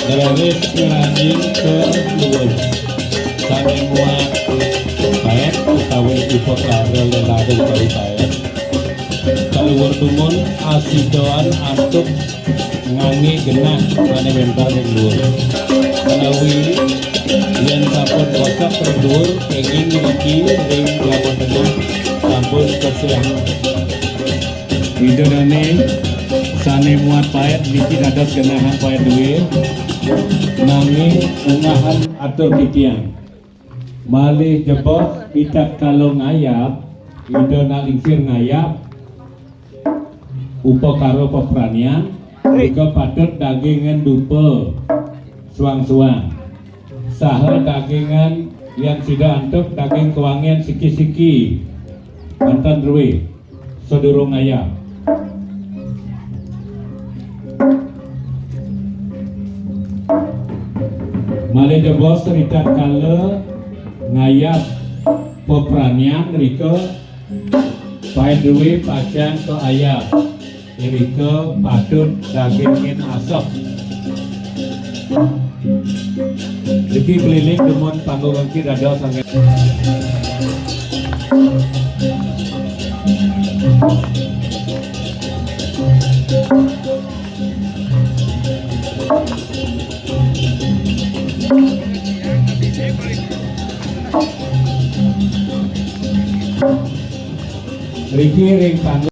Garis ngeranjing ke luhur sami muat paet utawi upakara lelade utawi paet kaluhur tumun asidoan antuk ngangi genah mane mental ing luhur menawi yen sampun kosok ing luhur kenging niki ing lapon tengah sampun kesiang widodane sane muat paet niki dados genahan paet duwe nanging ungahan atur titian malih jebok pitak kalau ngayap widona lingsir ngayap upo karo pepranian juga patut dagingan dupe suang-suang saha dagingan yang sudah antuk daging kewangian siki-siki mantan ruwe sedurung ngayap malih jebos ridat kala ngayap pepranian rika paet duwe pacang ke ayap rika patut dagingin asap iki keliling demun panggung engki rada sanget Riki ring panggung